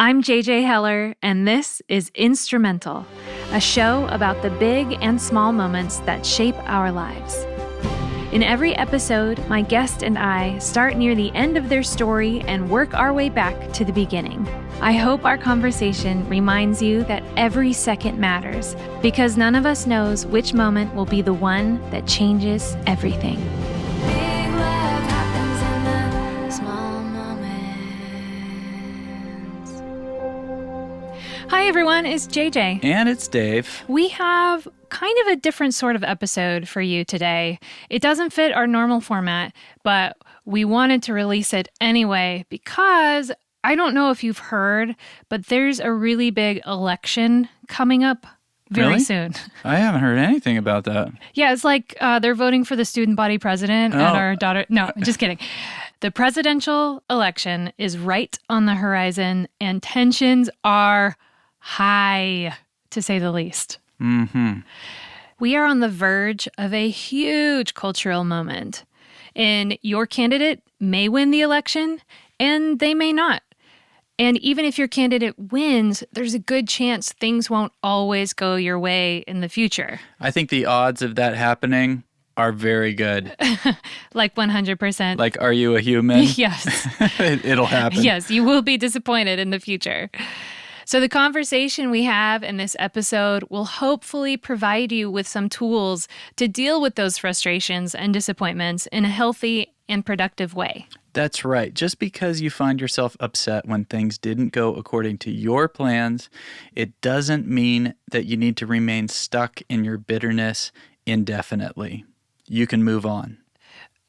I'm JJ Heller, and this is Instrumental, a show about the big and small moments that shape our lives. In every episode, my guest and I start near the end of their story and work our way back to the beginning. I hope our conversation reminds you that every second matters, because none of us knows which moment will be the one that changes everything. Hi everyone, it's JJ. And it's Dave. We have kind of a different sort of episode for you today. It doesn't fit our normal format, but we wanted to release it anyway because I don't know if you've heard, but there's a really big election coming up very soon. I haven't heard anything about that. Yeah, it's like they're voting for the student body president at our daughter. No, just kidding. The presidential election is right on the horizon and tensions are high, to say the least. Mm-hmm. We are on the verge of a huge cultural moment, and your candidate may win the election, and they may not. And even if your candidate wins, there's a good chance things won't always go your way in the future. I think the odds of that happening are very good. Like 100%. Like, are you a human? Yes. It'll happen. Yes, you will be disappointed in the future. So the conversation we have in this episode will hopefully provide you with some tools to deal with those frustrations and disappointments in a healthy and productive way. That's right. Just because you find yourself upset when things didn't go according to your plans, it doesn't mean that you need to remain stuck in your bitterness indefinitely. You can move on.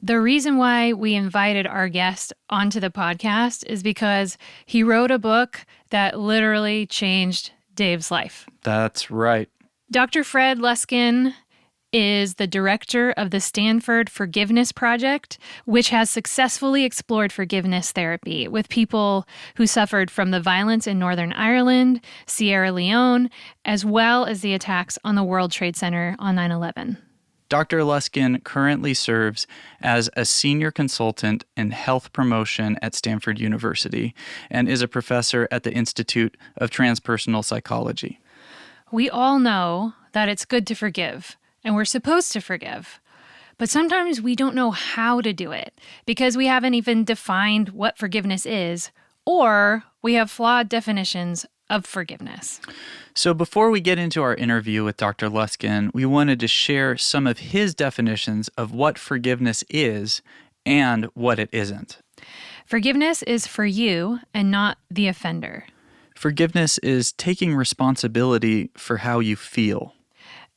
The reason why we invited our guest onto the podcast is because he wrote a book that literally changed Dave's life. That's right. Dr. Fred Luskin is the director of the Stanford Forgiveness Project, which has successfully explored forgiveness therapy with people who suffered from the violence in Northern Ireland, Sierra Leone, as well as the attacks on the World Trade Center on 9/11. Dr. Luskin currently serves as a senior consultant in health promotion at Stanford University and is a professor at the Institute of Transpersonal Psychology. We all know that it's good to forgive, and we're supposed to forgive. But sometimes we don't know how to do it because we haven't even defined what forgiveness is, or we have flawed definitions of forgiveness. So before we get into our interview with Dr. Luskin, we wanted to share some of his definitions of what forgiveness is and what it isn't. Forgiveness is for you and not the offender. Forgiveness is taking responsibility for how you feel.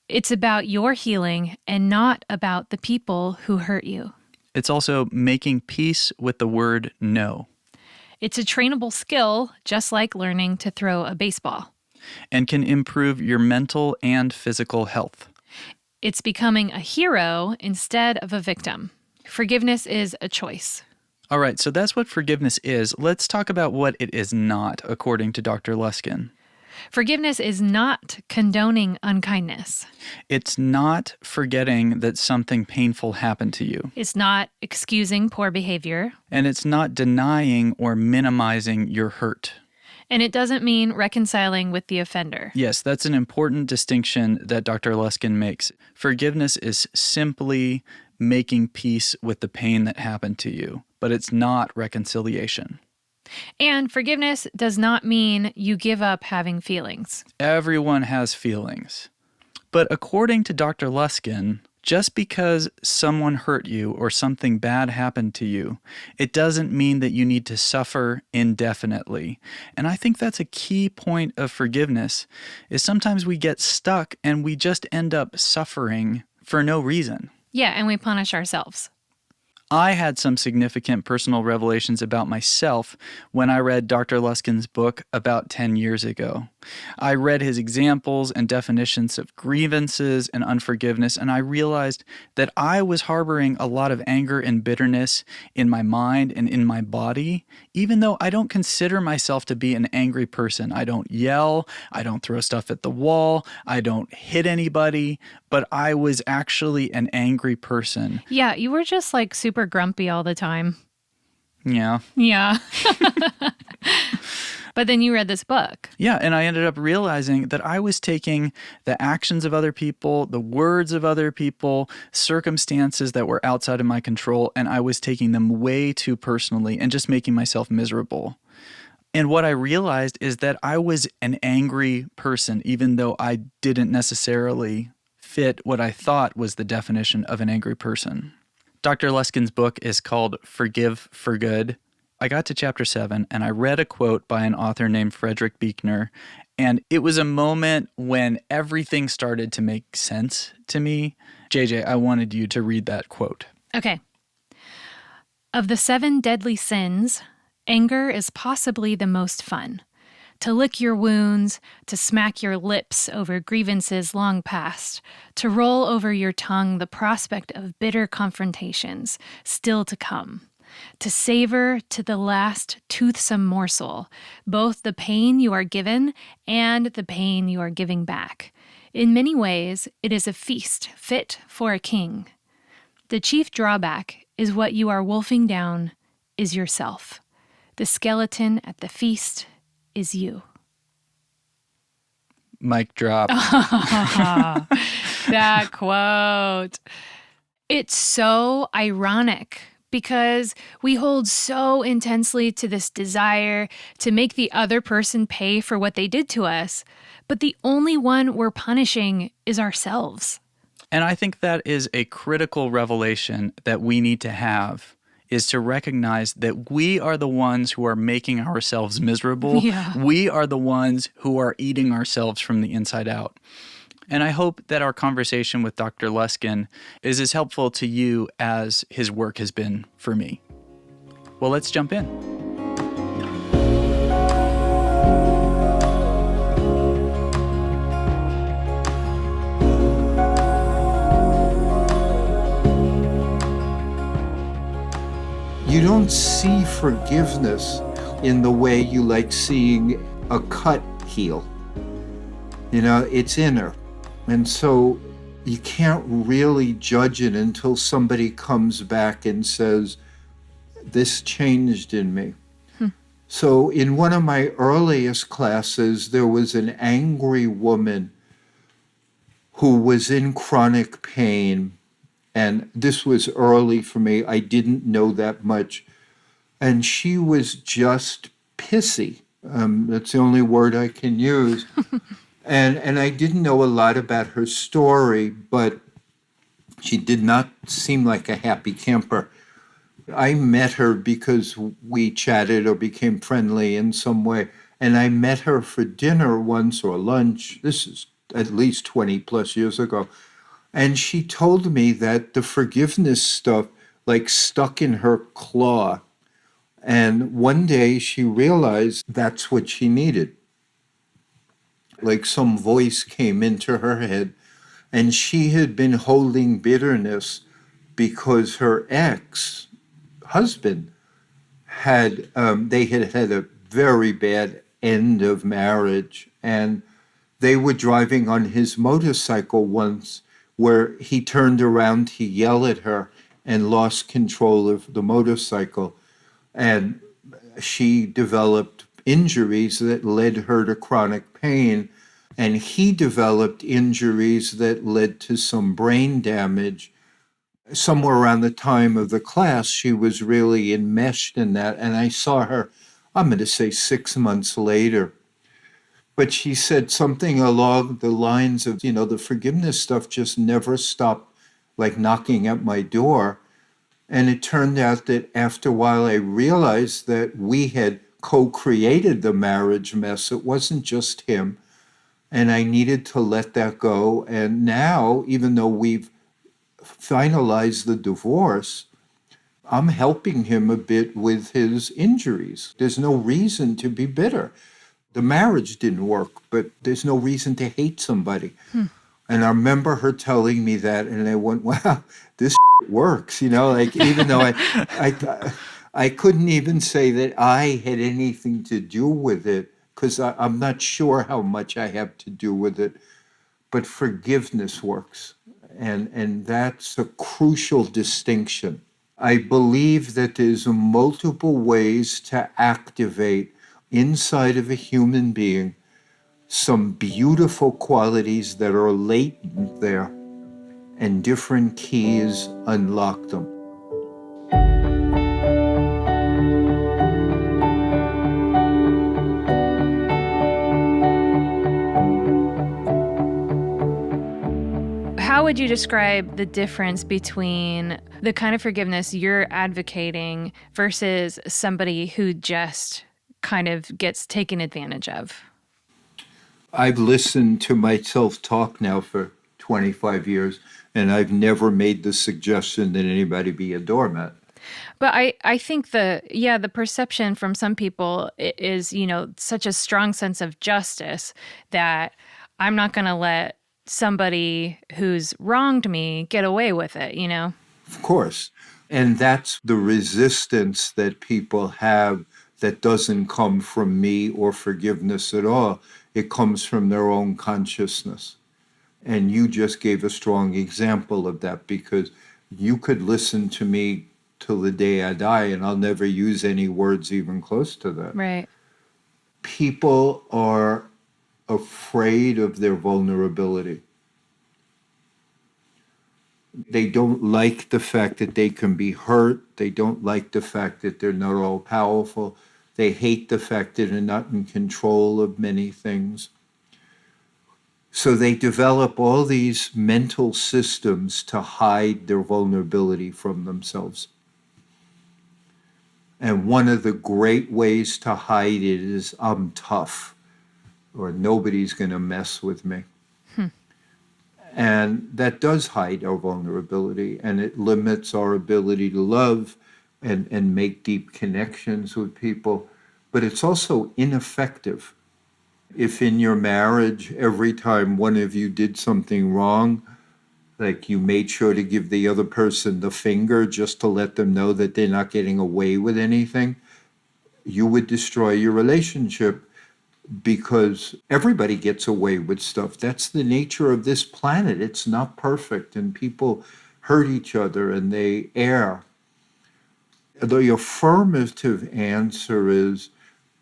It's about your healing and not about the people who hurt you. It's also making peace with the word no. It's a trainable skill, just like learning to throw a baseball. And can improve your mental and physical health. It's becoming a hero instead of a victim. Forgiveness is a choice. All right, so that's what forgiveness is. Let's talk about what it is not, according to Dr. Luskin. Forgiveness is not condoning unkindness. It's not forgetting that something painful happened to you. It's not excusing poor behavior. And it's not denying or minimizing your hurt. And it doesn't mean reconciling with the offender. Yes, that's an important distinction that Dr. Luskin makes. Forgiveness is simply making peace with the pain that happened to you, but it's not reconciliation. And forgiveness does not mean you give up having feelings. Everyone has feelings. But according to Dr. Luskin, just because someone hurt you or something bad happened to you, it doesn't mean that you need to suffer indefinitely. And I think that's a key point of forgiveness, is sometimes we get stuck and we just end up suffering for no reason. Yeah, and we punish ourselves. I had some significant personal revelations about myself when I read Dr. Luskin's book about 10 years ago. I read his examples and definitions of grievances and unforgiveness, and I realized that I was harboring a lot of anger and bitterness in my mind and in my body, even though I don't consider myself to be an angry person. I don't yell, I don't throw stuff at the wall, I don't hit anybody, but I was actually an angry person. Yeah, you were just like super grumpy all the time. Yeah. Yeah. But then you read this book. Yeah, and I ended up realizing that I was taking the actions of other people, the words of other people, circumstances that were outside of my control, and I was taking them way too personally and just making myself miserable. And what I realized is that I was an angry person, even though I didn't necessarily fit what I thought was the definition of an angry person. Dr. Luskin's book is called Forgive for Good. I got to chapter 7 and I read a quote by an author named Frederick Buechner, and it was a moment when everything started to make sense to me. JJ, I wanted you to read that quote. Okay. Of the 7 deadly sins, anger is possibly the most fun. To lick your wounds, to smack your lips over grievances long past, to roll over your tongue the prospect of bitter confrontations still to come, to savor to the last toothsome morsel both the pain you are given and the pain you are giving back. In many ways, it is a feast fit for a king. The chief drawback is what you are wolfing down is yourself. The skeleton at the feast is you. Mic drop. That quote. It's so ironic because we hold so intensely to this desire to make the other person pay for what they did to us, but the only one we're punishing is ourselves. And I think that is a critical revelation that we need to have, is to recognize that we are the ones who are making ourselves miserable. Yeah. We are the ones who are eating ourselves from the inside out. And I hope that our conversation with Dr. Luskin is as helpful to you as his work has been for me. Well, let's jump in. You don't see forgiveness in the way you like seeing a cut heal. You know, it's inner. And so you can't really judge it until somebody comes back and says, this changed in me. So in one of my earliest classes, there was an angry woman who was in chronic pain. And this was early for me. I didn't know that much. And she was just pissy. That's the only word I can use. And I didn't know a lot about her story, but she did not seem like a happy camper. I met her because we chatted or became friendly in some way. And I met her for dinner once or lunch. This is at least 20 plus years ago. And she told me that the forgiveness stuff like stuck in her claw. And one day she realized that's what she needed. Like some voice came into her head, and she had been holding bitterness because her ex-husband had had a very bad end of marriage, and they were driving on his motorcycle once where he turned around to yell at her and lost control of the motorcycle. And she developed injuries that led her to chronic pain. And he developed injuries that led to some brain damage. Somewhere around the time of the class, she was really enmeshed in that. And I saw her, I'm going to say 6 months later. But she said something along the lines of, the forgiveness stuff just never stopped, like knocking at my door. And it turned out that after a while, I realized that we had co-created the marriage mess. It wasn't just him. And I needed to let that go. And now, even though we've finalized the divorce, I'm helping him a bit with his injuries. There's no reason to be bitter. The marriage didn't work, but there's no reason to hate somebody. And I remember her telling me that, and I went, wow, this works, like even though I couldn't even say that I had anything to do with it, because I'm not sure how much I have to do with it, but forgiveness works. And that's a crucial distinction. I believe that there's multiple ways to activate inside of a human being some beautiful qualities that are latent there, and different keys unlock them. How would you describe the difference between the kind of forgiveness you're advocating versus somebody who just kind of gets taken advantage of? I've listened to myself talk now for 25 years, and I've never made the suggestion that anybody be a doormat. But I think the perception from some people is, such a strong sense of justice that I'm not going to let somebody who's wronged me get away with it, Of course. And that's the resistance that people have that doesn't come from me or forgiveness at all. It comes from their own consciousness. And you just gave a strong example of that, because you could listen to me till the day I die and I'll never use any words even close to that. Right. People are afraid of their vulnerability. They don't like the fact that they can be hurt. They don't like the fact that they're not all powerful. They hate the fact that they're not in control of many things. So they develop all these mental systems to hide their vulnerability from themselves. And one of the great ways to hide it is, I'm tough, or nobody's going to mess with me. And that does hide our vulnerability, and it limits our ability to love and make deep connections with people. But it's also ineffective. If in your marriage, every time one of you did something wrong, like you made sure to give the other person the finger just to let them know that they're not getting away with anything, you would destroy your relationship, because everybody gets away with stuff. That's the nature of this planet. It's not perfect, and people hurt each other and they err. The affirmative answer is,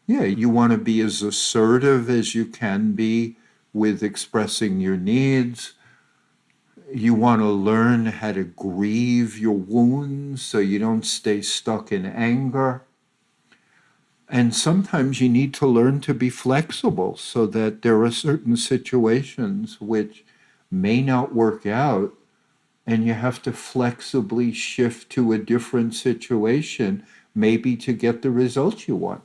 yeah, you want to be as assertive as you can be with expressing your needs. You want to learn how to grieve your wounds so you don't stay stuck in anger. And sometimes you need to learn to be flexible so that there are certain situations which may not work out, and you have to flexibly shift to a different situation, maybe to get the results you want.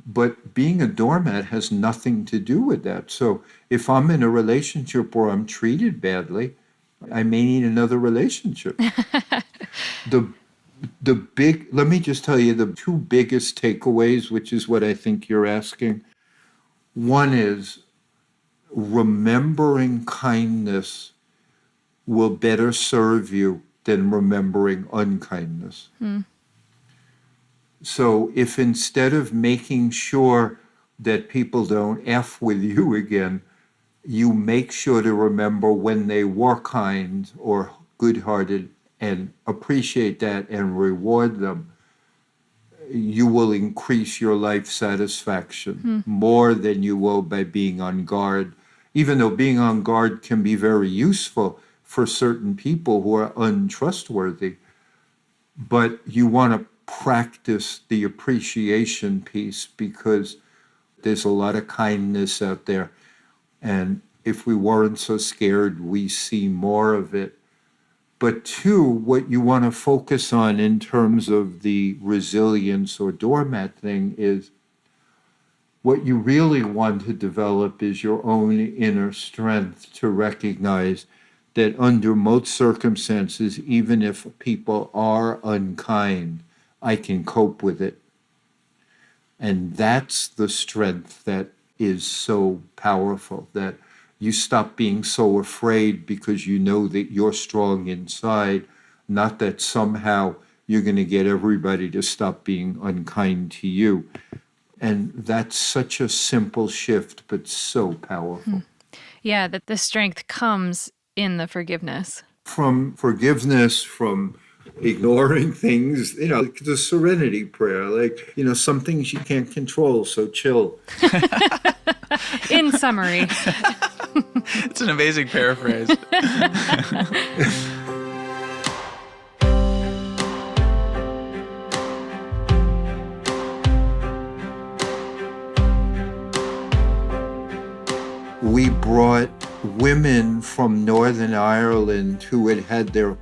But being a doormat has nothing to do with that. So if I'm in a relationship where I'm treated badly, I may need another relationship. Let me just tell you the two biggest takeaways, which is what I think you're asking. One is, remembering kindness will better serve you than remembering unkindness. So if instead of making sure that people don't F with you again, you make sure to remember when they were kind or good-hearted and appreciate that and reward them, you will increase your life satisfaction more than you will by being on guard. Even though being on guard can be very useful for certain people who are untrustworthy, but you want to practice the appreciation piece, because there's a lot of kindness out there. And if we weren't so scared, we see more of it. But two, what you want to focus on in terms of the resilience or doormat thing is, what you really want to develop is your own inner strength to recognize that under most circumstances, even if people are unkind, I can cope with it. And that's the strength that is so powerful, that you stop being so afraid because you know that you're strong inside, not that somehow you're going to get everybody to stop being unkind to you. And that's such a simple shift, but so powerful. Yeah, that the strength comes in the forgiveness. From forgiveness, from ignoring things, the serenity prayer, like, some things you can't control, so chill. In summary. It's an amazing paraphrase. We brought women from Northern Ireland who had had their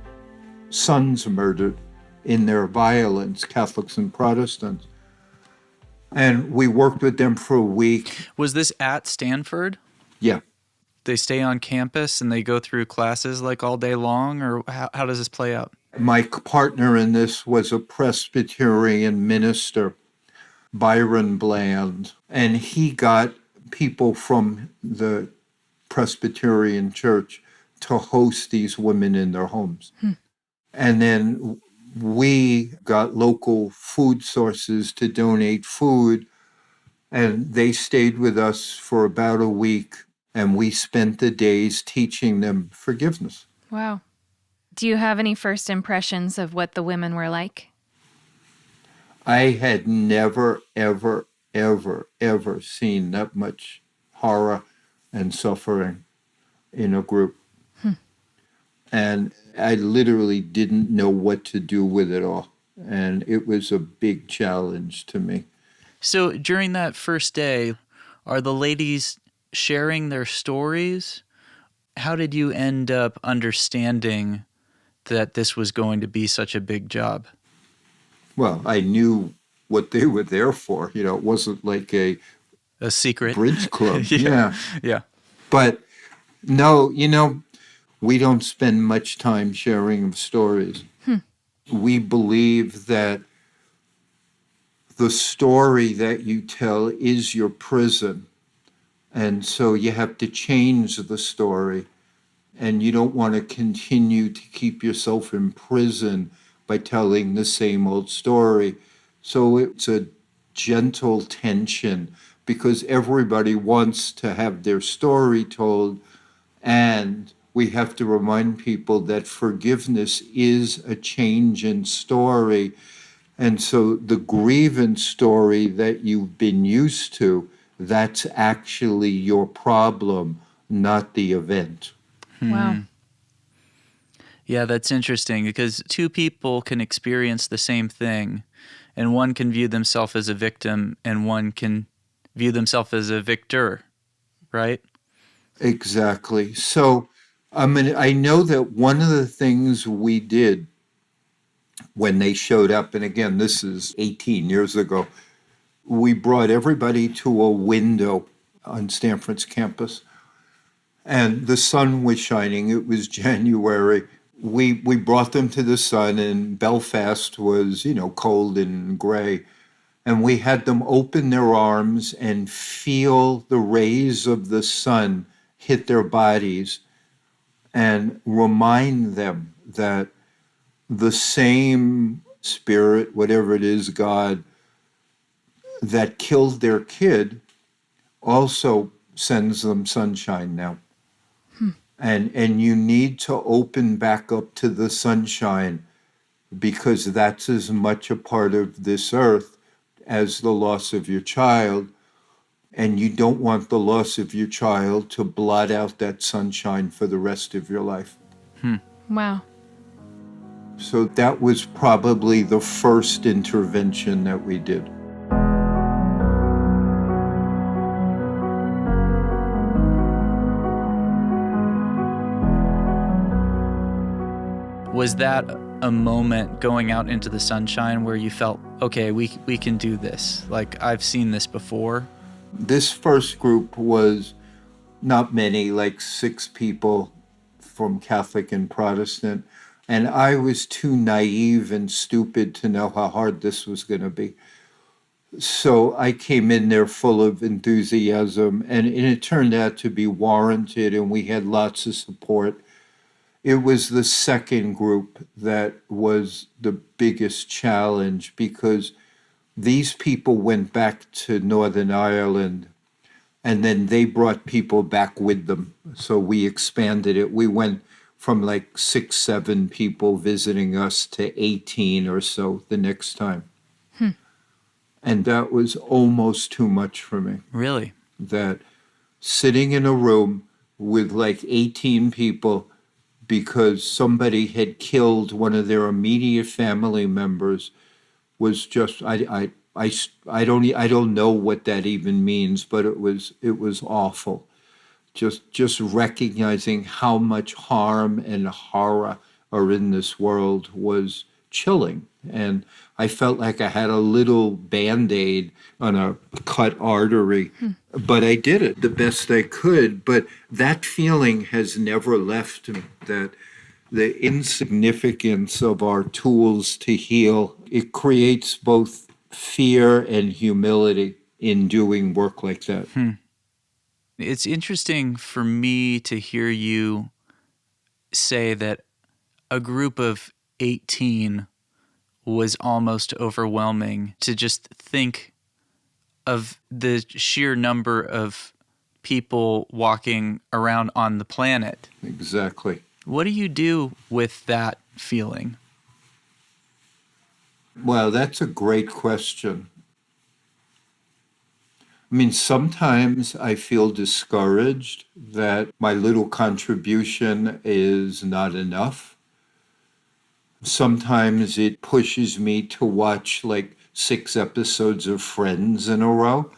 sons murdered in their violence, Catholics and Protestants. And we worked with them for a week. Was this at Stanford? Yeah. They stay on campus and they go through classes like all day long, or how does this play out? My partner in this was a Presbyterian minister, Byron Bland, and he got people from the Presbyterian church to host these women in their homes. And then we got local food sources to donate food, and they stayed with us for about a week, and we spent the days teaching them forgiveness. Wow. Do you have any first impressions of what the women were like? I had never, ever, ever, ever seen that much horror and suffering in a group. And I literally didn't know what to do with it all. And it was a big challenge to me. So during that first day, are the ladies sharing their stories? How did you end up understanding that this was going to be such a big job? Well, I knew what they were there for. It wasn't like a secret bridge club. Yeah. But no, we don't spend much time sharing stories. We believe that the story that you tell is your prison. And so you have to change the story. And you don't want to continue to keep yourself in prison by telling the same old story. So it's a gentle tension because everybody wants to have their story told. And we have to remind people that forgiveness is a change in story. And so the grievance story that you've been used to, that's actually your problem, not the event. Wow. Yeah, that's interesting because two people can experience the same thing, and one can view themselves as a victim and one can view themselves as a victor, right? Exactly. So, I know that one of the things we did when they showed up, and again, this is 18 years ago, we brought everybody to a window on Stanford's campus, and the sun was shining. It was January. We brought them to the sun, and Belfast was, cold and gray. And we had them open their arms and feel the rays of the sun hit their bodies and remind them that the same spirit, whatever it is, God, that killed their kid also sends them sunshine now. And you need to open back up to the sunshine because that's as much a part of this earth as the loss of your child. And you don't want the loss of your child to blot out that sunshine for the rest of your life. Wow. So that was probably the first intervention that we did. Was that a moment going out into the sunshine where you felt, okay, we can do this? Like, I've seen this before. This first group was not many, like 6 people from Catholic and Protestant. And I was too naive and stupid to know how hard this was going to be. So I came in there full of enthusiasm, and it turned out to be warranted, and we had lots of support. It was the second group that was the biggest challenge because these people went back to Northern Ireland and then they brought people back with them. So we expanded it. We went from like 6, 7 people visiting us to 18 or so the next time. And that was almost too much for me. Really? That sitting in a room with like 18 people because somebody had killed one of their immediate family members was just I don't know what that even means, but it was awful. Just recognizing how much harm and horror are in this world was chilling. And I felt like I had a little Band-Aid on a cut artery, but I did it the best I could. But that feeling has never left me, that the insignificance of our tools to heal, it creates both fear and humility in doing work like that. It's interesting for me to hear you say that a group of 18 was almost overwhelming, to just think of the sheer number of people walking around on the planet. Exactly. What do you do with that feeling? Well, that's a great question. I mean, sometimes I feel discouraged that my little contribution is not enough. Sometimes it pushes me to watch like 6 episodes of Friends in a row.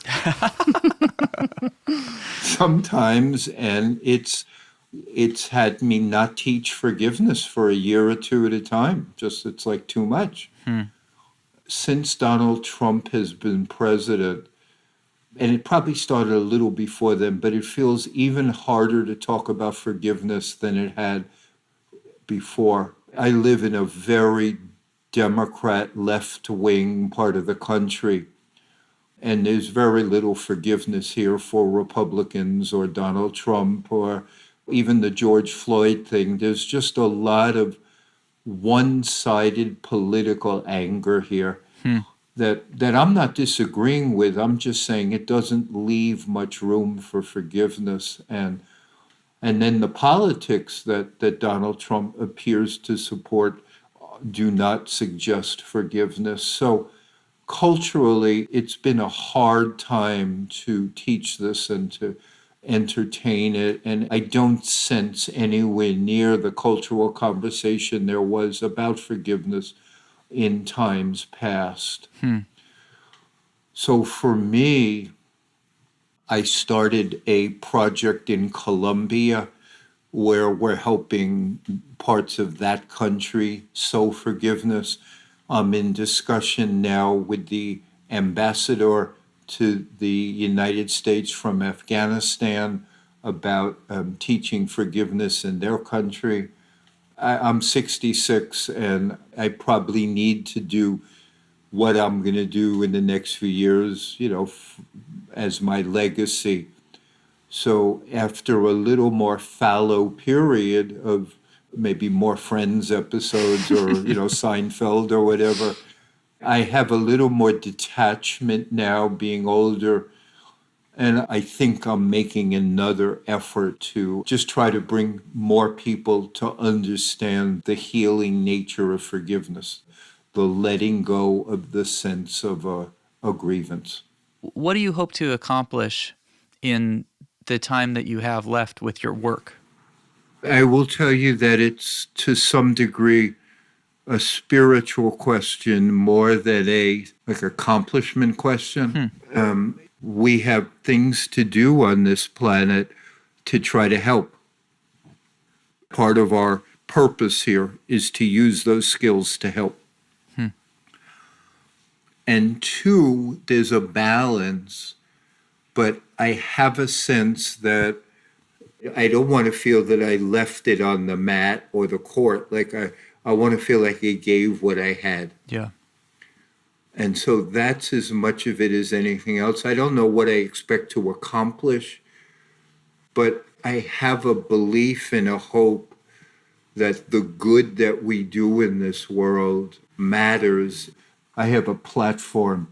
Sometimes, and it's had me not teach forgiveness for a year or two at a time. Just it's like too much. Since Donald Trump has been president, and it probably started a little before then, but it feels even harder to talk about forgiveness than it had before. I live in a very Democrat left-wing part of the country, and there's very little forgiveness here for Republicans or Donald Trump or even the George Floyd thing. There's just a lot of one-sided political anger here that I'm not disagreeing with. I'm just saying it doesn't leave much room for forgiveness. And then the politics that Donald Trump appears to support do not suggest forgiveness. So culturally, it's been a hard time to teach this and to entertain it. And I don't sense anywhere near the cultural conversation there was about forgiveness in times past. So for me, I started a project in Colombia where we're helping parts of that country sow forgiveness. I'm in discussion now with the ambassador to the United States from Afghanistan about teaching forgiveness in their country. I'm 66, and I probably need to do what I'm going to do in the next few years, as my legacy. So after a little more fallow period of maybe more Friends episodes or, Seinfeld or whatever, I have a little more detachment now being older. And I think I'm making another effort to just try to bring more people to understand the healing nature of forgiveness, the letting go of the sense of a grievance. What do you hope to accomplish in the time that you have left with your work? I will tell you that it's to some degree a spiritual question more than a accomplishment question. We have things to do on this planet to try to help. Part of our purpose here is to use those skills to help. And two, there's a balance, but I have a sense that I don't want to feel that I left it on the mat or the court. Like I want to feel like I gave what I had. Yeah. And so that's as much of it as anything else. I don't know what I expect to accomplish, but I have a belief and a hope that the good that we do in this world matters. I have a platform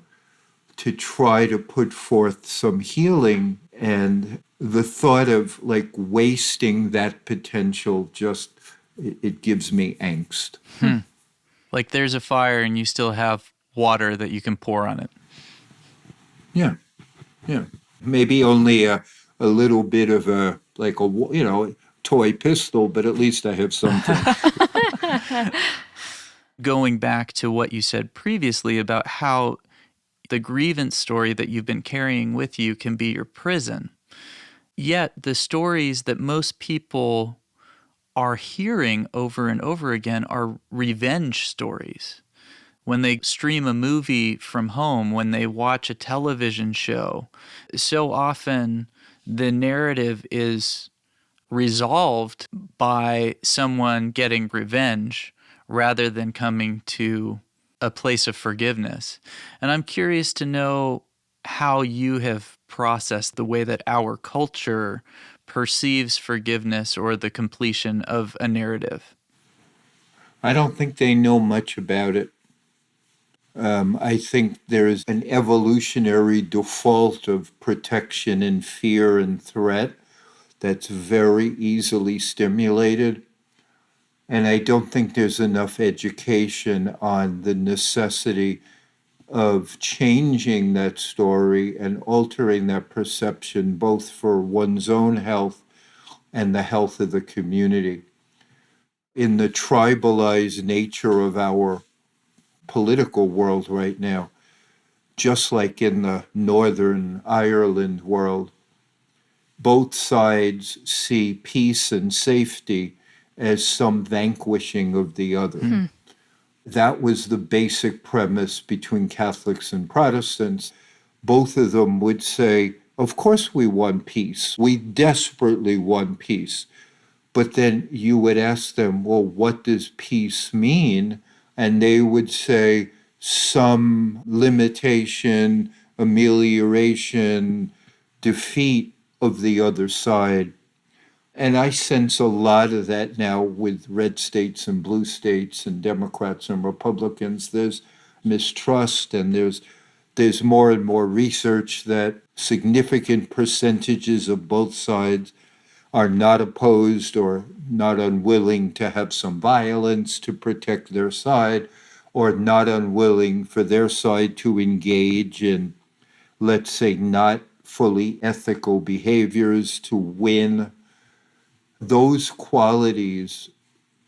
to try to put forth some healing, and the thought of wasting that potential just it gives me angst. Like there's a fire and you still have water that you can pour on it. Yeah, yeah. Maybe only a little bit of toy pistol, but at least I have something. Going back to what you said previously about how the grievance story that you've been carrying with you can be your prison. Yet the stories that most people are hearing over and over again are revenge stories. When they stream a movie from home, when they watch a television show, so often the narrative is resolved by someone getting revenge rather than coming to a place of forgiveness. And I'm curious to know how you have processed the way that our culture perceives forgiveness or the completion of a narrative. I don't think they know much about it. I think there's an evolutionary default of protection and fear and threat that's very easily stimulated. And I don't think there's enough education on the necessity of changing that story and altering that perception, both for one's own health and the health of the community. In the tribalized nature of our political world right now, just like in the Northern Ireland world, both sides see peace and safety as some vanquishing of the other. That was the basic premise between Catholics and Protestants. Both of them would say, of course we want peace. We desperately want peace. But then you would ask them, well, what does peace mean? And they would say some limitation, amelioration, defeat of the other side. And I sense a lot of that now with red states and blue states and Democrats and Republicans. There's mistrust, and there's more and more research that significant percentages of both sides are not opposed or not unwilling to have some violence to protect their side, or not unwilling for their side to engage in, let's say, not fully ethical behaviors to win. Those qualities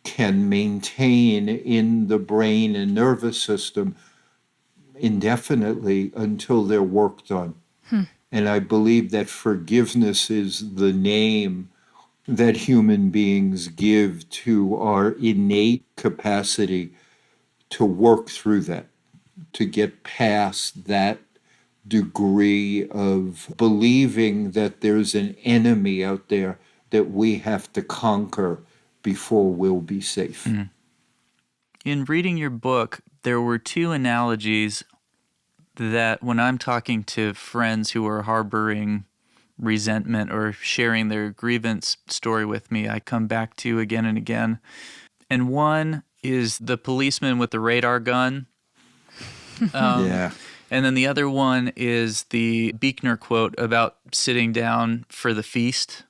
can maintain in the brain and nervous system indefinitely until they're worked on. And I believe that forgiveness is the name that human beings give to our innate capacity to work through that, to get past that degree of believing that there's an enemy out there that we have to conquer before we'll be safe. In reading your book, there were two analogies that when I'm talking to friends who are harboring resentment or sharing their grievance story with me, I come back to again and again. And one is the policeman with the radar gun. Yeah. And then the other one is the Buechner quote about sitting down for the feast.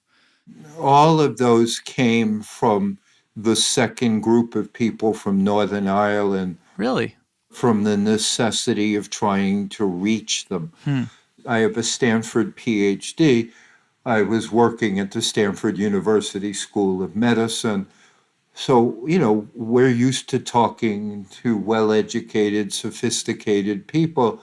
All of those came from the second group of people from Northern Ireland, Really? from the necessity of trying to reach them. I have a Stanford PhD. I was working at the Stanford University School of Medicine. So, we're used to talking to well-educated, sophisticated people.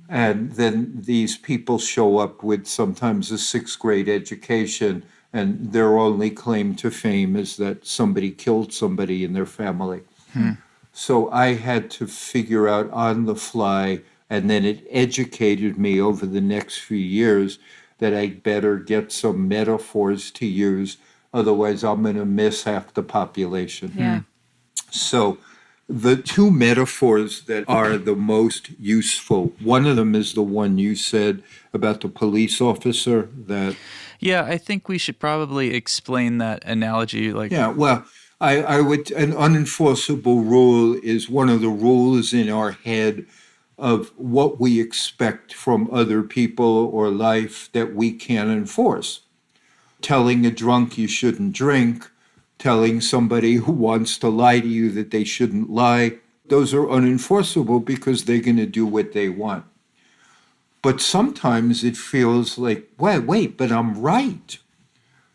And then these people show up with sometimes a sixth grade education, and their only claim to fame is that somebody killed somebody in their family. So I had to figure out on the fly, and then it educated me over the next few years that I better get some metaphors to use, otherwise I'm going to miss half the population. Yeah. So the two metaphors that are the most useful, one of them is the one you said about the police officer that... Yeah, I think we should probably explain that analogy. Yeah, well, I would, an unenforceable rule is one of the rules in our head of what we expect from other people or life that we can't enforce. Telling a drunk you shouldn't drink telling somebody who wants to lie to you that they shouldn't lie. Those are unenforceable because they're going to do what they want. But sometimes it feels like, wait, but I'm right.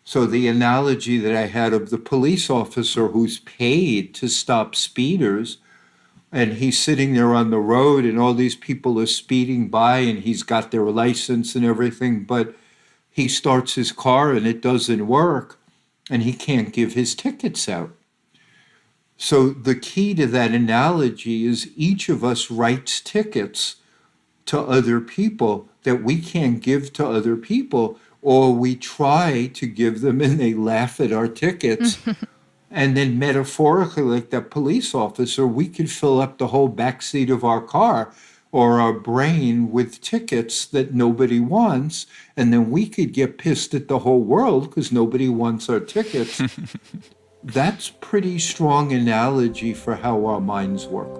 So the analogy that I had of the police officer who's paid to stop speeders, and he's sitting there on the road and all these people are speeding by and he's got their license and everything, but he starts his car and it doesn't work and he can't give his tickets out. So the key to that analogy is each of us writes tickets to other people that we can't give to other people, or we try to give them and they laugh at our tickets. And then metaphorically, like that police officer, we could fill up the whole backseat of our car or our brain with tickets that nobody wants. And then we could get pissed at the whole world because nobody wants our tickets. That's pretty strong analogy for how our minds work.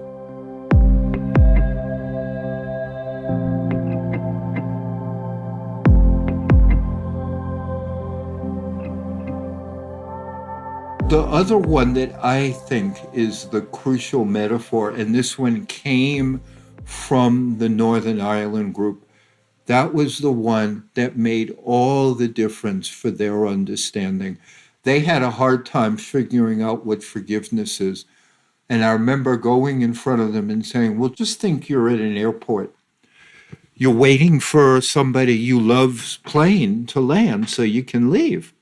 The other one that I think is the crucial metaphor, and this one came from the Northern Ireland group, that was the one that made all the difference for their understanding. They had a hard time figuring out what forgiveness is. And I remember going in front of them and saying, well, just think you're at an airport. You're waiting for somebody you love's plane to land so you can leave.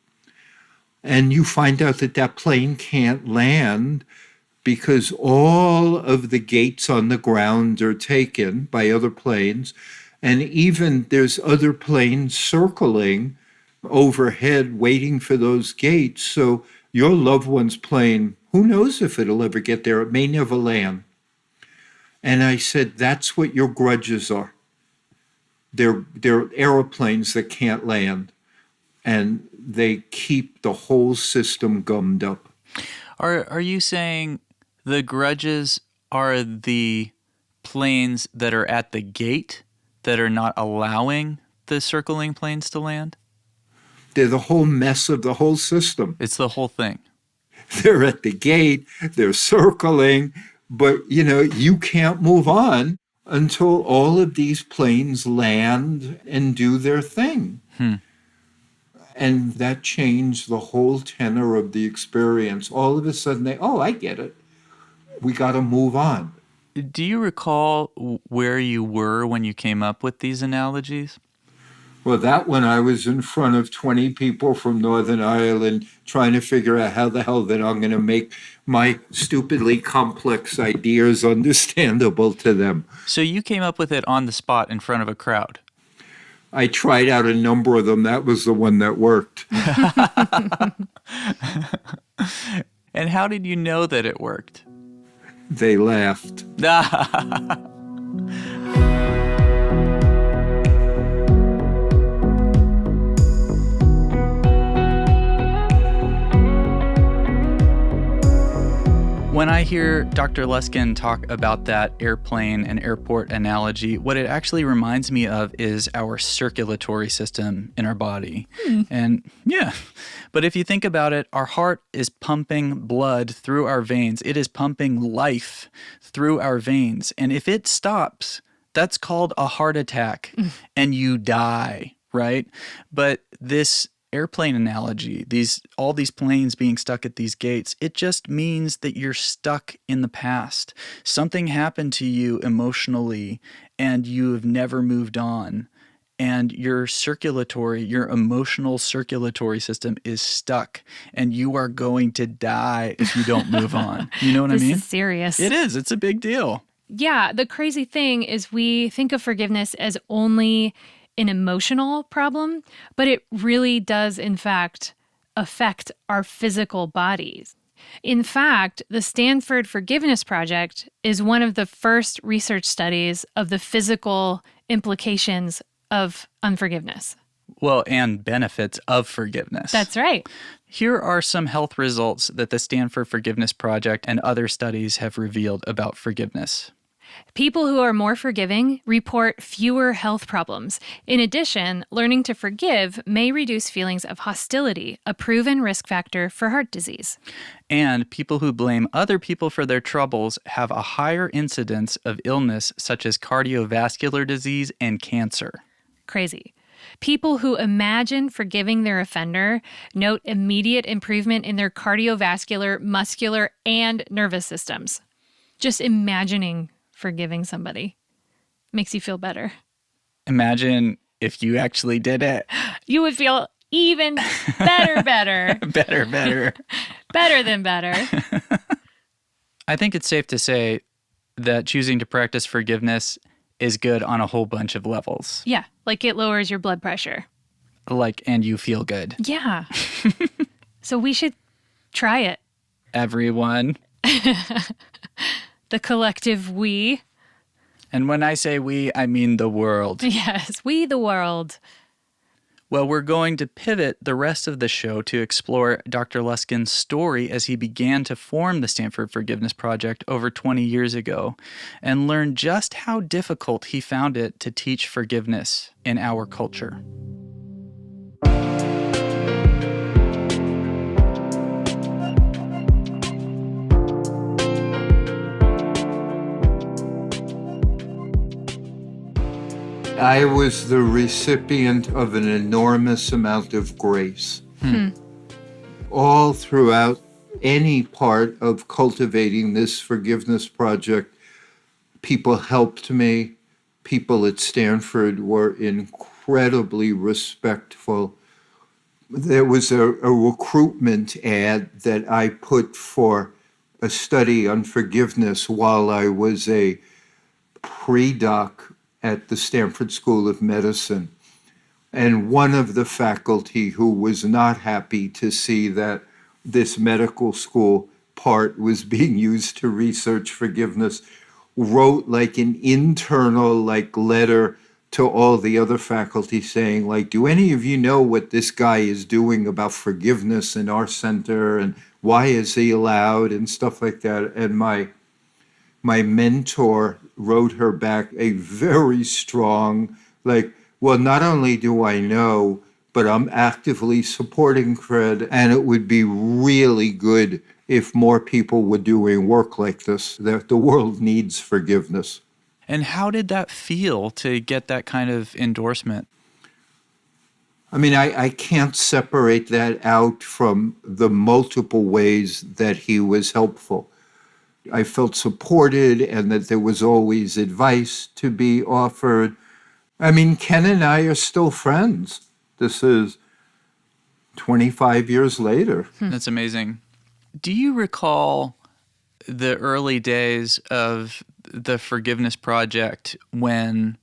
And you find out that that plane can't land because all of the gates on the ground are taken by other planes. And even there's other planes circling overhead waiting for those gates. So your loved one's plane, who knows if it'll ever get there? It may never land. And I said, that's what your grudges are. They're airplanes that can't land. And they keep the whole system gummed up. Are you saying the grudges are the planes that are at the gate that are not allowing the circling planes to land? They're the whole mess of the whole system. It's the whole thing. They're at the gate, they're circling, but you can't move on until all of these planes land and do their thing. And that changed the whole tenor of the experience. All of a sudden, I get it. We got to move on. Do you recall where you were when you came up with these analogies? Well, that one, I was in front of 20 people from Northern Ireland trying to figure out how the hell that I'm going to make my stupidly complex ideas understandable to them. So you came up with it on the spot in front of a crowd? I tried out a number of them. That was the one that worked. And how did you know that it worked? They laughed. When I hear Dr. Luskin talk about that airplane and airport analogy, what it actually reminds me of is our circulatory system in our body. And but if you think about it, our heart is pumping blood through our veins. It is pumping life through our veins. And if it stops, that's called a heart attack and you die, right? But this airplane analogy, all these planes being stuck at these gates, it just means that you're stuck in the past. Something happened to you emotionally and you have never moved on. And your emotional circulatory system is stuck and you are going to die if you don't move on. You know what I mean? This is serious. It is. It's a big deal. Yeah. The crazy thing is we think of forgiveness as only an emotional problem, but it really does, in fact, affect our physical bodies. In fact, the Stanford Forgiveness Project is one of the first research studies of the physical implications of unforgiveness. Well, and benefits of forgiveness. That's right. Here are some health results that the Stanford Forgiveness Project and other studies have revealed about forgiveness. People who are more forgiving report fewer health problems. In addition, learning to forgive may reduce feelings of hostility, a proven risk factor for heart disease. And people who blame other people for their troubles have a higher incidence of illness such as cardiovascular disease and cancer. Crazy. People who imagine forgiving their offender note immediate improvement in their cardiovascular, muscular, and nervous systems. Just imagining forgiving somebody makes you feel better. Imagine if you actually did it. You would feel even better. Better. Better than better. I think it's safe to say that choosing to practice forgiveness is good on a whole bunch of levels. Yeah, like it lowers your blood pressure. And you feel good. Yeah. So we should try it. Everyone. The collective we. And when I say we, I mean the world. Yes, we the world. Well, we're going to pivot the rest of the show to explore Dr. Luskin's story as he began to form the Stanford Forgiveness Project over 20 years ago and learn just how difficult he found it to teach forgiveness in our culture. I was the recipient of an enormous amount of grace. All throughout any part of cultivating this forgiveness project, people helped me. People at Stanford were incredibly respectful. There was a recruitment ad that I put for a study on forgiveness while I was a pre-doc at the Stanford School of Medicine. And one of the faculty who was not happy to see that this medical school part was being used to research forgiveness wrote like an internal letter to all the other faculty saying do any of you know what this guy is doing about forgiveness in our center and why is he allowed and stuff like that. And my mentor wrote her back a very strong, well, not only do I know, but I'm actively supporting Fred, and it would be really good if more people were doing work like this, that the world needs forgiveness. And how did that feel to get that kind of endorsement? I mean, I can't separate that out from the multiple ways that he was helpful. I felt supported and that there was always advice to be offered. I mean, Ken and I are still friends. This is 25 years later. That's amazing. Do you recall the early days of the Forgiveness Project when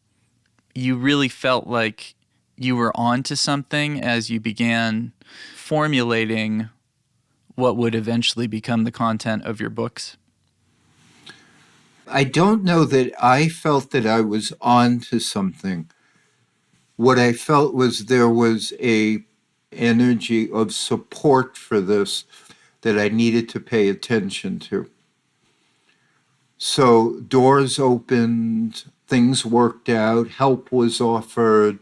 you really felt like you were onto something as you began formulating what would eventually become the content of your books? I don't know that I felt that I was on to something. What I felt was there was a energy of support for this that I needed to pay attention to. So doors opened, things worked out, help was offered,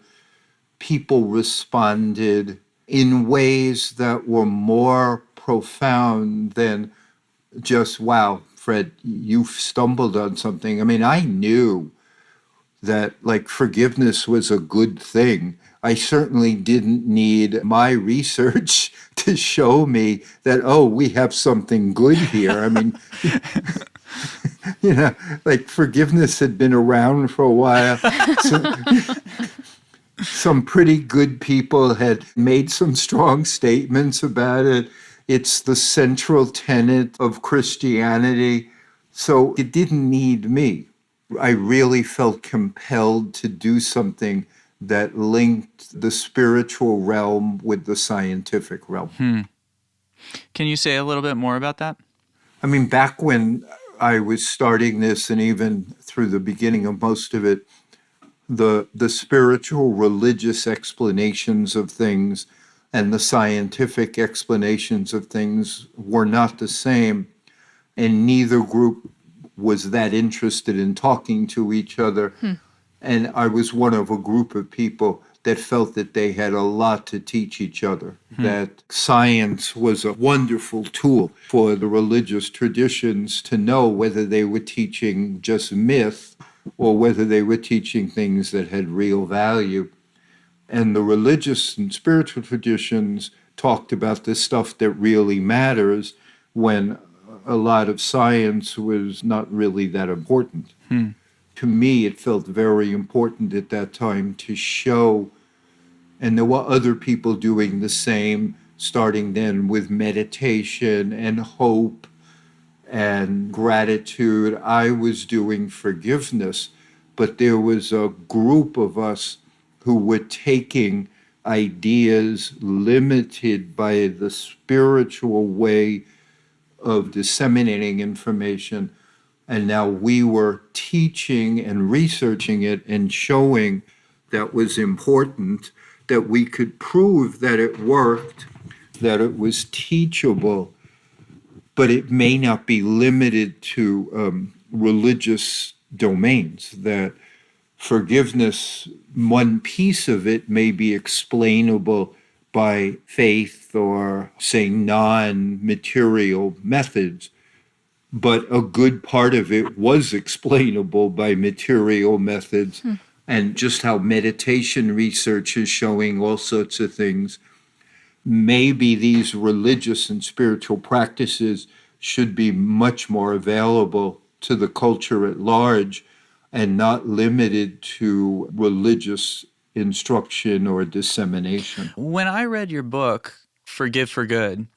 people responded in ways that were more profound than just, wow, Fred, you've stumbled on something. I mean, I knew that forgiveness was a good thing. I certainly didn't need my research to show me that, we have something good here. I mean, forgiveness had been around for a while. Some pretty good people had made some strong statements about it. It's the central tenet of Christianity. So it didn't need me. I really felt compelled to do something that linked the spiritual realm with the scientific realm. Can you say a little bit more about that? I mean, back when I was starting this, and even through the beginning of most of it, the spiritual religious explanations of things and the scientific explanations of things were not the same, and neither group was that interested in talking to each other. And I was one of a group of people that felt that they had a lot to teach each other, that science was a wonderful tool for the religious traditions to know whether they were teaching just myth or whether they were teaching things that had real value. And the religious and spiritual traditions talked about the stuff that really matters when a lot of science was not really that important. To me, it felt very important at that time to show, and there were other people doing the same, starting then with meditation and hope and gratitude. I was doing forgiveness, but there was a group of us who were taking ideas limited by the spiritual way of disseminating information, and now we were teaching and researching it and showing that was important, that we could prove that it worked, that it was teachable, but it may not be limited to religious domains, that forgiveness, one piece of it may be explainable by faith or, say, non-material methods, but a good part of it was explainable by material methods. And just how meditation research is showing all sorts of things. Maybe these religious and spiritual practices should be much more available to the culture at large and not limited to religious instruction or dissemination. When I read your book, Forgive for Good,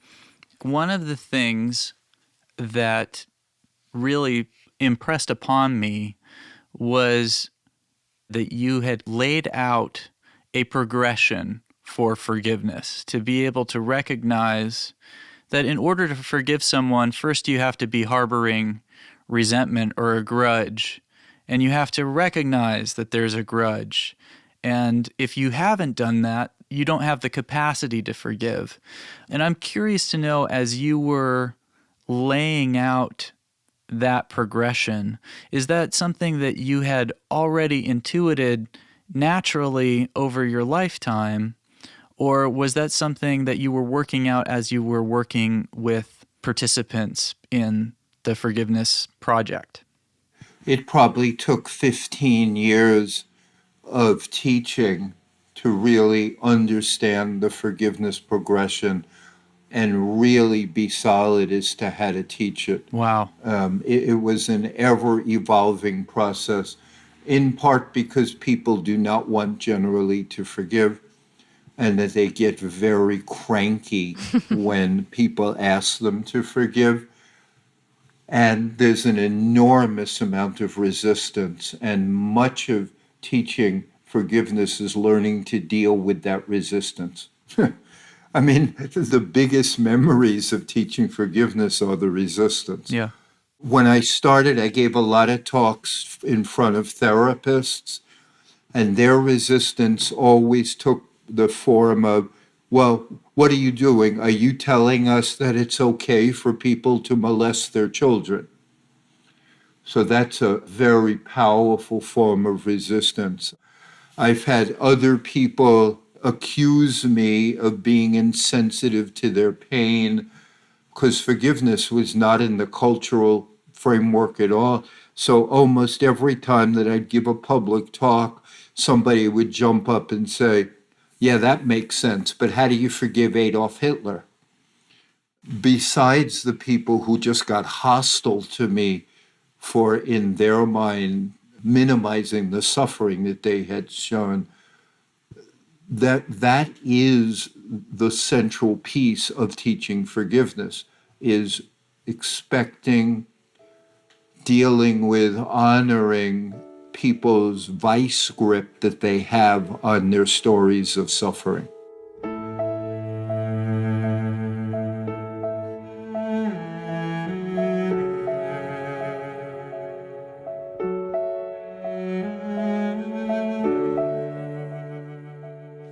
one of the things that really impressed upon me was that you had laid out a progression for forgiveness, to be able to recognize that in order to forgive someone, first you have to be harboring resentment or a grudge, and you have to recognize that there's a grudge. And if you haven't done that, you don't have the capacity to forgive. And I'm curious to know, as you were laying out that progression, is that something that you had already intuited naturally over your lifetime, or was that something that you were working out as you were working with participants in the Forgiveness Project? It probably took 15 years of teaching to really understand the forgiveness progression and really be solid as to how to teach it. Wow. It was an ever-evolving process, in part because people do not want generally to forgive, and that they get very cranky when people ask them to forgive. And there's an enormous amount of resistance, and much of teaching forgiveness is learning to deal with that resistance. I mean, the biggest memories of teaching forgiveness are the resistance. Yeah. When I started, I gave a lot of talks in front of therapists, and their resistance always took the form of, well, what are you doing? Are you telling us that it's okay for people to molest their children? So that's a very powerful form of resistance. I've had other people accuse me of being insensitive to their pain because forgiveness was not in the cultural framework at all. So almost every time that I'd give a public talk, somebody would jump up and say, yeah, that makes sense, but how do you forgive Adolf Hitler? Besides the people who just got hostile to me for, in their mind, minimizing the suffering that they had shown, that is the central piece of teaching forgiveness, is expecting, dealing with, honoring people's vice grip that they have on their stories of suffering.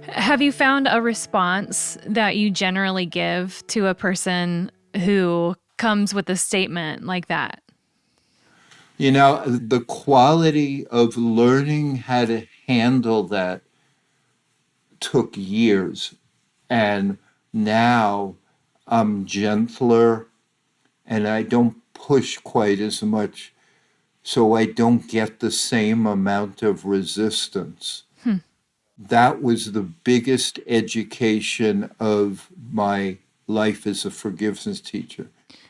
Have you found a response that you generally give to a person who comes with a statement like that? You know, the quality of learning how to handle that took years. And now I'm gentler and I don't push quite as much, so I don't get the same amount of resistance. That was the biggest education of my life as a forgiveness teacher.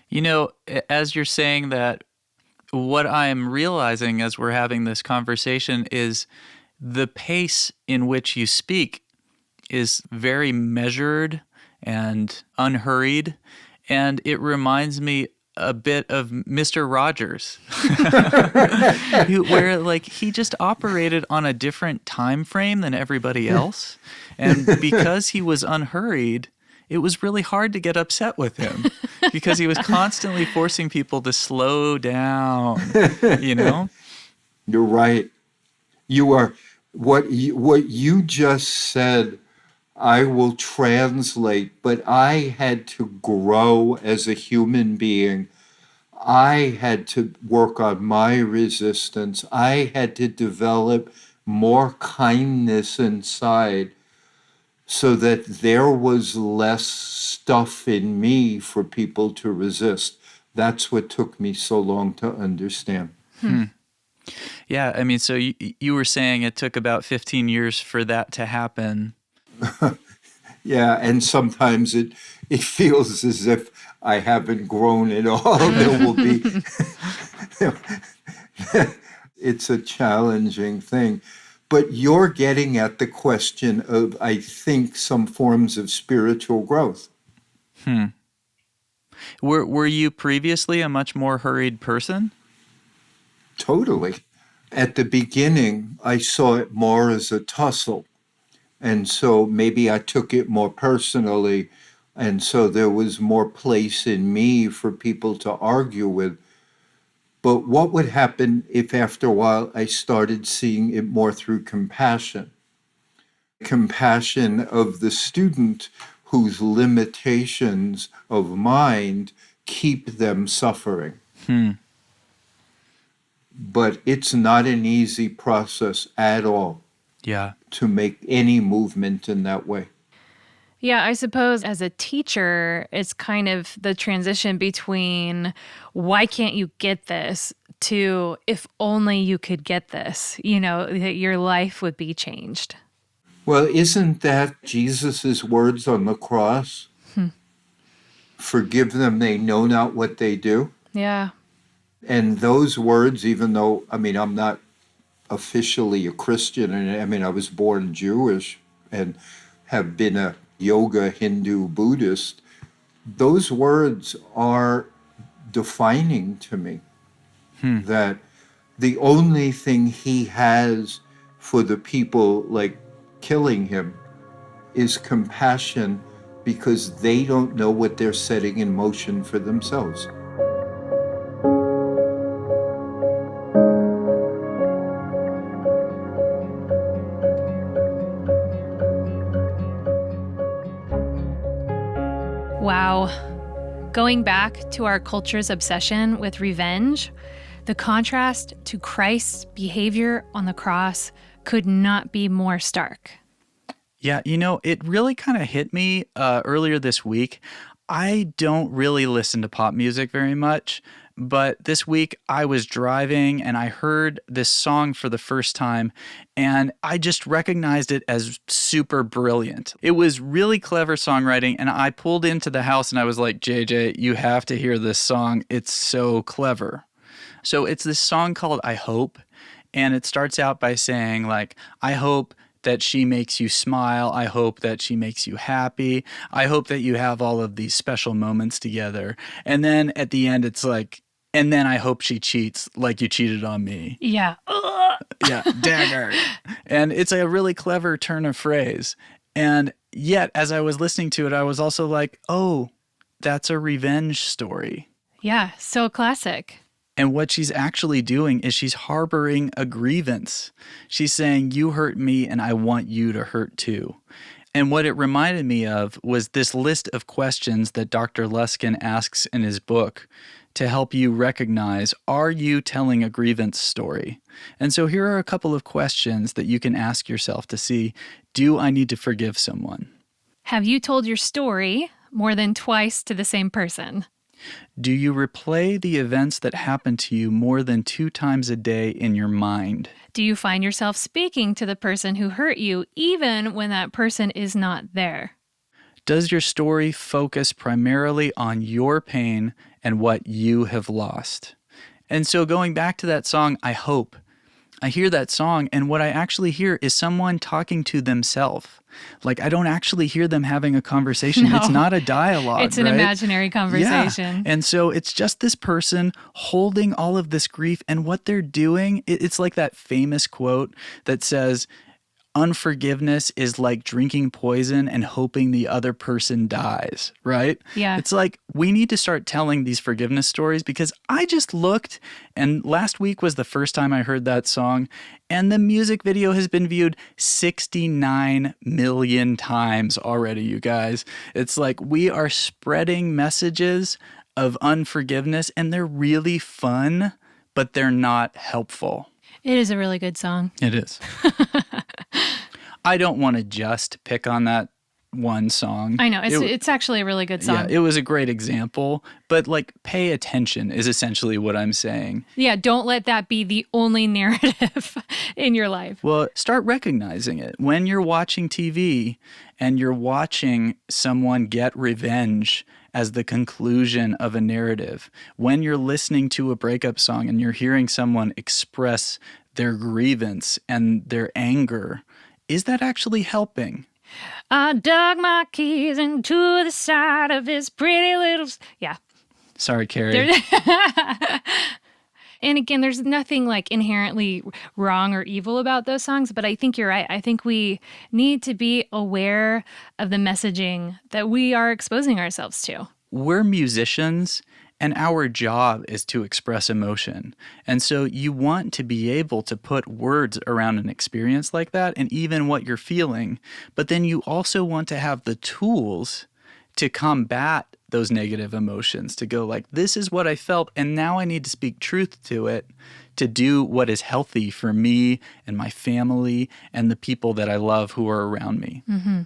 You know, as you're saying that, what I'm realizing as we're having this conversation is the pace in which you speak is very measured and unhurried. And it reminds me a bit of Mr. Rogers, where like he just operated on a different time frame than everybody else. And because he was unhurried, it was really hard to get upset with him because he was constantly forcing people to slow down, you know? You're right. You are what you just said. I will translate, but I had to grow as a human being. I had to work on my resistance. I had to develop more kindness inside so that there was less stuff in me for people to resist. That's what took me so long to understand. Yeah, I mean, so you were saying it took about 15 years for that to happen. Yeah, and sometimes it feels as if I haven't grown at all. There will be, it's a challenging thing. But you're getting at the question of, I think, some forms of spiritual growth. Were you previously a much more hurried person? Totally. At the beginning, I saw it more as a tussle. And so maybe I took it more personally. And so there was more place in me for people to argue with. But what would happen if after a while I started seeing it more through compassion? Compassion of the student whose limitations of mind keep them suffering. But it's not an easy process at all. Yeah. To make any movement in that way. Yeah, I suppose as a teacher, it's kind of the transition between why can't you get this to if only you could get this, that your life would be changed. Well, isn't that Jesus' words on the cross? Forgive them, they know not what they do. Yeah. And those words, even though, I'm not officially a Christian, and I was born Jewish and have been a yoga, Hindu, Buddhist, those words are defining to me. That the only thing he has for the people like killing him is compassion, because they don't know what they're setting in motion for themselves. Wow. Going back to our culture's obsession with revenge, the contrast to Christ's behavior on the cross could not be more stark. Yeah, it really kind of hit me earlier this week. I don't really listen to pop music very much, but this week I was driving and I heard this song for the first time, and I just recognized it as super brilliant. It was really clever songwriting, and I pulled into the house and I was like, JJ, you have to hear this song. It's so clever. So it's this song called I Hope, and it starts out by saying, like, I hope that she makes you smile. I hope that she makes you happy. I hope that you have all of these special moments together. And then at the end, it's like, and then I hope she cheats like you cheated on me. Yeah. Yeah, dagger. And it's a really clever turn of phrase. And yet, as I was listening to it, I was also like, oh, that's a revenge story. Yeah, so classic. And what she's actually doing is she's harboring a grievance. She's saying, you hurt me and I want you to hurt too. And what it reminded me of was this list of questions that Dr. Luskin asks in his book to help you recognize, are you telling a grievance story? And so here are a couple of questions that you can ask yourself to see, do I need to forgive someone? Have you told your story more than twice to the same person? Do you replay the events that happened to you more than 2 times a day in your mind? Do you find yourself speaking to the person who hurt you even when that person is not there? Does your story focus primarily on your pain and what you have lost? And so going back to that song, I hope, I hear that song, and what I actually hear is someone talking to themselves. Like, I don't actually hear them having a conversation. No. It's not a dialogue, It's an right? imaginary conversation. Yeah. And so it's just this person holding all of this grief, and what they're doing, it's like that famous quote that says, unforgiveness is like drinking poison and hoping the other person dies, right? Yeah. It's like we need to start telling these forgiveness stories, because I just looked, and last week was the first time I heard that song, and the music video has been viewed 69 million times already, you guys. It's like we are spreading messages of unforgiveness, and they're really fun, but they're not helpful. It is a really good song. It is. I don't want to just pick on that one song. I know. It's actually a really good song. Yeah, it was a great example, but like pay attention is essentially what I'm saying. Yeah, don't let that be the only narrative in your life. Well, start recognizing it. When you're watching TV and you're watching someone get revenge as the conclusion of a narrative, when you're listening to a breakup song and you're hearing someone express their grievance and their anger, is that actually helping? I dug my keys into the side of his pretty little... Yeah. Sorry, Carrie. And again, there's nothing like inherently wrong or evil about those songs, but I think you're right. I think we need to be aware of the messaging that we are exposing ourselves to. We're musicians, and our job is to express emotion. And so you want to be able to put words around an experience like that and even what you're feeling. But then you also want to have the tools to combat those negative emotions, to go like, this is what I felt, and now I need to speak truth to it to do what is healthy for me and my family and the people that I love who are around me. Mm-hmm.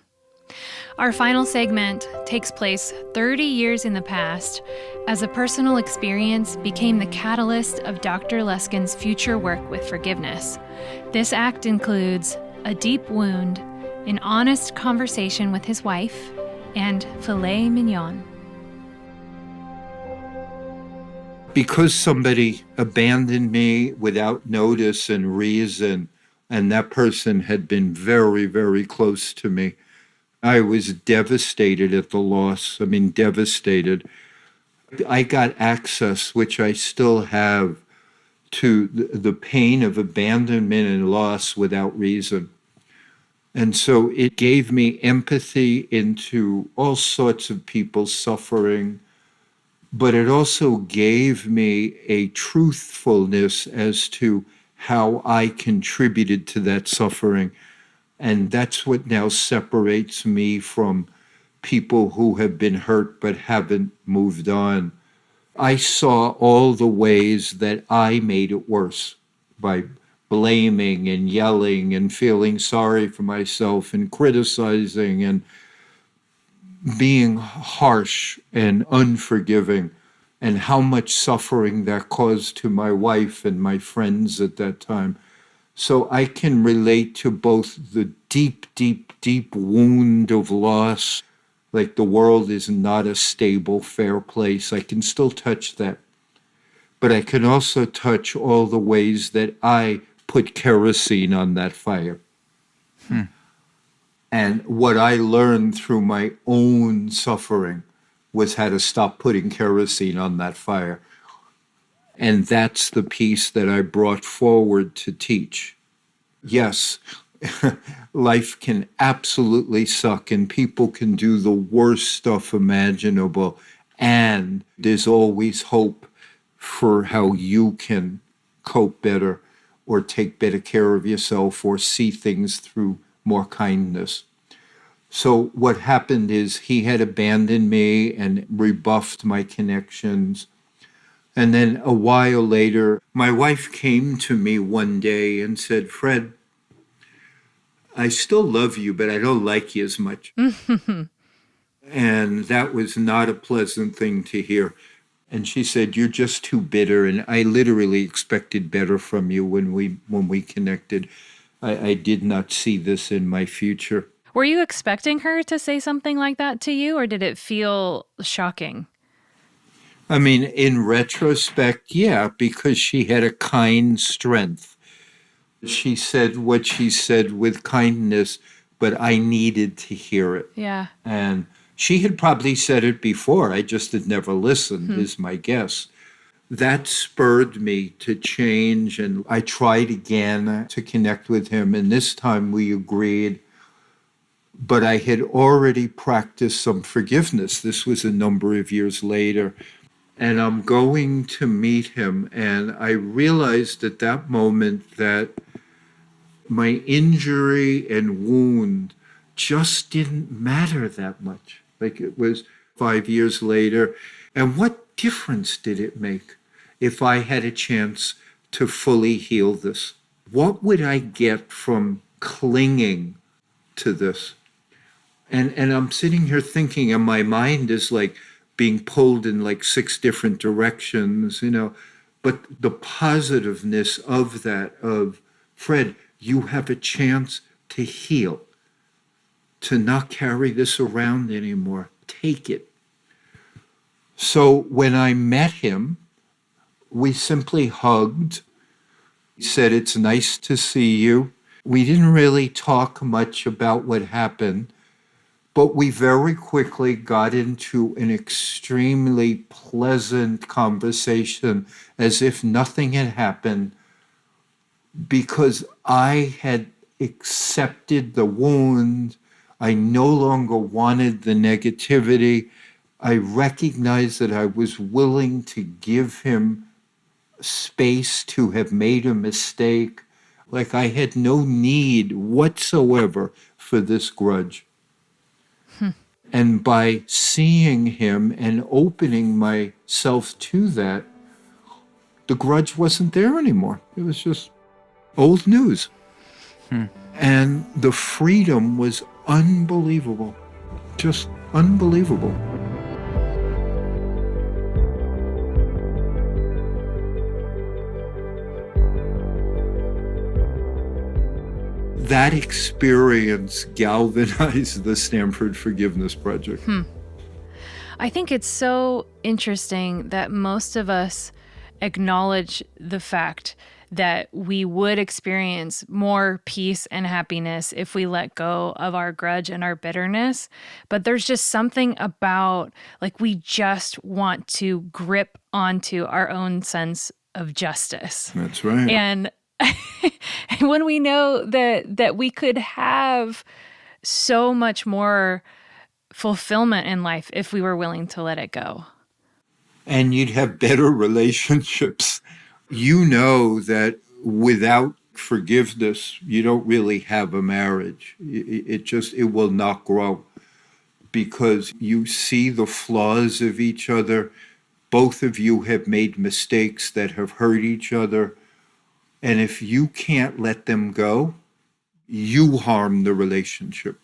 Our final segment takes place 30 years in the past as a personal experience became the catalyst of Dr. Luskin's future work with forgiveness. This act includes a deep wound, an honest conversation with his wife, and filet mignon. Because somebody abandoned me without notice and reason, and that person had been very, very close to me, I was devastated at the loss. I mean, devastated. I got access, which I still have, to the pain of abandonment and loss without reason. And so it gave me empathy into all sorts of people's suffering, but it also gave me a truthfulness as to how I contributed to that suffering. And that's what now separates me from people who have been hurt but haven't moved on. I saw all the ways that I made it worse by blaming and yelling and feeling sorry for myself and criticizing and being harsh and unforgiving, and how much suffering that caused to my wife and my friends at that time. So I can relate to both the deep, deep, deep wound of loss, like the world is not a stable, fair place. I can still touch that. But I can also touch all the ways that I put kerosene on that fire. And what I learned through my own suffering was how to stop putting kerosene on that fire. And that's the piece that I brought forward to teach. Yes, life can absolutely suck and people can do the worst stuff imaginable. And there's always hope for how you can cope better or take better care of yourself or see things through more kindness. So what happened is he had abandoned me and rebuffed my connections. And then a while later, my wife came to me one day and said, Fred, I still love you, but I don't like you as much. And that was not a pleasant thing to hear. And she said, you're just too bitter. And I literally expected better from you when we connected. I did not see this in my future. Were you expecting her to say something like that to you, or did it feel shocking? I mean, in retrospect, yeah, because she had a kind strength. She said what she said with kindness, but I needed to hear it. Yeah. And she had probably said it before. I just had never listened, is my guess. That spurred me to change, and I tried again to connect with him, and this time we agreed. But I had already practiced some forgiveness. This was a number of years later. And I'm going to meet him, and I realized at that moment that my injury and wound just didn't matter that much. Like, it was 5 years later. And what difference did it make if I had a chance to fully heal this? What would I get from clinging to this? And I'm sitting here thinking, and my mind is like being pulled in like 6 different directions, But the positiveness of that, of Fred, you have a chance to heal, to not carry this around anymore. Take it. So when I met him, we simply hugged. He said, it's nice to see you. We didn't really talk much about what happened, but we very quickly got into an extremely pleasant conversation as if nothing had happened, because I had accepted the wound. I no longer wanted the negativity. I recognized that I was willing to give him space to have made a mistake. Like, I had no need whatsoever for this grudge. And by seeing him and opening myself to that, the grudge wasn't there anymore. It was just old news. And the freedom was unbelievable, just unbelievable. That experience galvanized the Stanford Forgiveness Project. I think it's so interesting that most of us acknowledge the fact that we would experience more peace and happiness if we let go of our grudge and our bitterness. But there's just something about, like, we just want to grip onto our own sense of justice. That's right. And when we know that we could have so much more fulfillment in life if we were willing to let it go. And you'd have better relationships. You know that without forgiveness, you don't really have a marriage. It will not grow, because you see the flaws of each other. Both of you have made mistakes that have hurt each other. And if you can't let them go, you harm the relationship.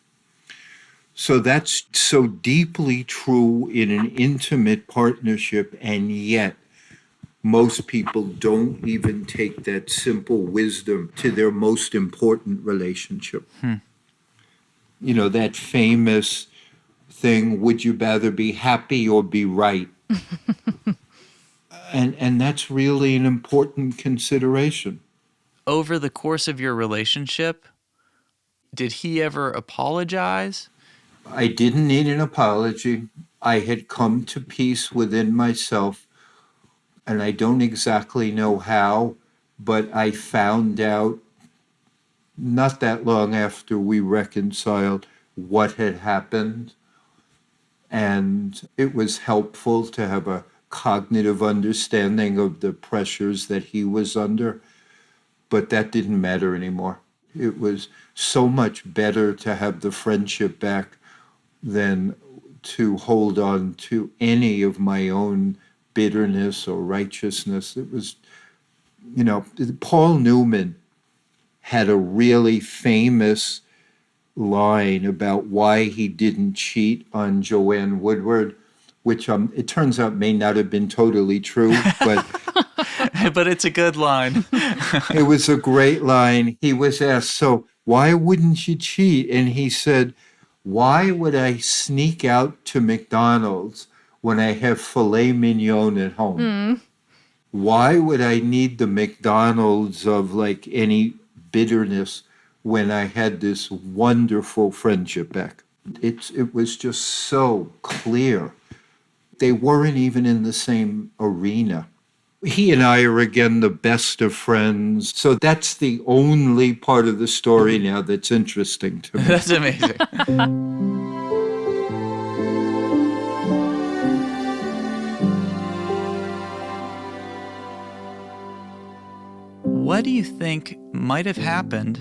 So that's so deeply true in an intimate partnership, and yet most people don't even take that simple wisdom to their most important relationship. That famous thing, would you rather be happy or be right? And that's really an important consideration. Over the course of your relationship, did he ever apologize? I didn't need an apology. I had come to peace within myself, and I don't exactly know how, but I found out not that long after we reconciled what had happened. And it was helpful to have a cognitive understanding of the pressures that he was under. But that didn't matter anymore. It was so much better to have the friendship back than to hold on to any of my own bitterness or righteousness. It was, Paul Newman had a really famous line about why he didn't cheat on Joanne Woodward, which it turns out may not have been totally true, but but it's a good line. It was a great line. He was asked, so why wouldn't you cheat? And he said, why would I sneak out to McDonald's when I have filet mignon at home? Why would I need the McDonald's of like any bitterness when I had this wonderful friendship back? It was just so clear. They weren't even in the same arena. He and I are again the best of friends. So that's the only part of the story now that's interesting to me. That's amazing. What do you think might have happened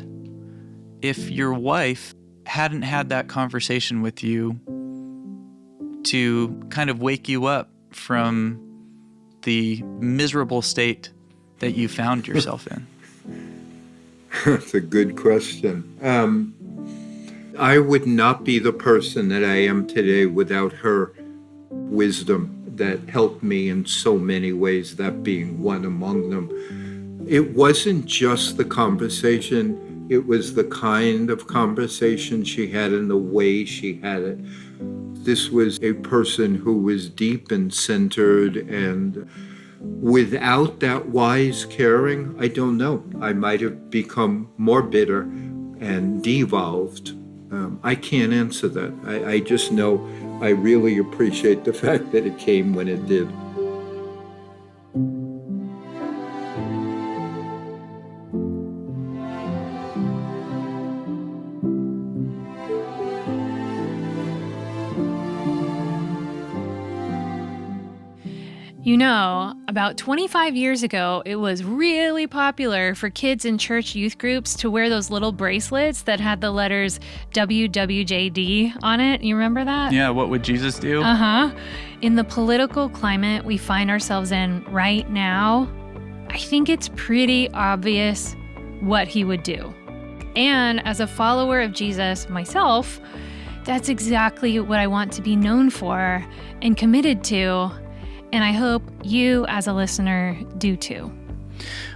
if your wife hadn't had that conversation with you to kind of wake you up from the miserable state that you found yourself in? That's a good question. I would not be the person that I am today without her wisdom that helped me in so many ways, that being one among them. It wasn't just the conversation, it was the kind of conversation she had and the way she had it. This was a person who was deep and centered, and without that wise caring, I don't know, I might have become more bitter and devolved. I can't answer that. I just know I really appreciate the fact that it came when it did. About 25 years ago, it was really popular for kids in church youth groups to wear those little bracelets that had the letters WWJD on it. You remember that? Yeah, what would Jesus do? In the political climate we find ourselves in right now, I think it's pretty obvious what he would do. And as a follower of Jesus myself, that's exactly what I want to be known for and committed to. And I hope you, as a listener, do too.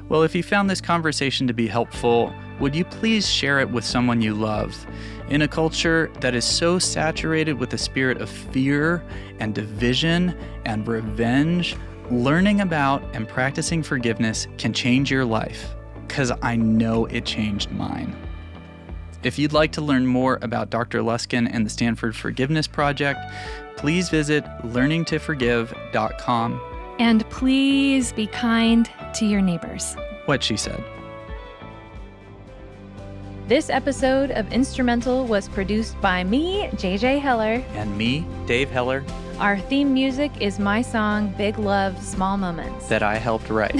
Well, if you found this conversation to be helpful, would you please share it with someone you love? In a culture that is so saturated with the spirit of fear and division and revenge, learning about and practicing forgiveness can change your life, because I know it changed mine. If you'd like to learn more about Dr. Luskin and the Stanford Forgiveness Project, please visit learningtoforgive.com. And please be kind to your neighbors. What she said. This episode of Instrumental was produced by me, JJ Heller. And me, Dave Heller. Our theme music is my song, Big Love, Small Moments. That I helped write.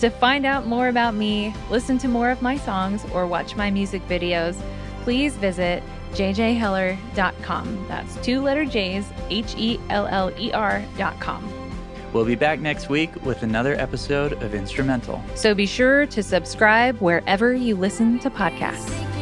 To find out more about me, listen to more of my songs, or watch my music videos, please visit jjheller.com. That's 2 letter J's, HELLER.com. We'll be back next week with another episode of Instrumental. So be sure to subscribe wherever you listen to podcasts.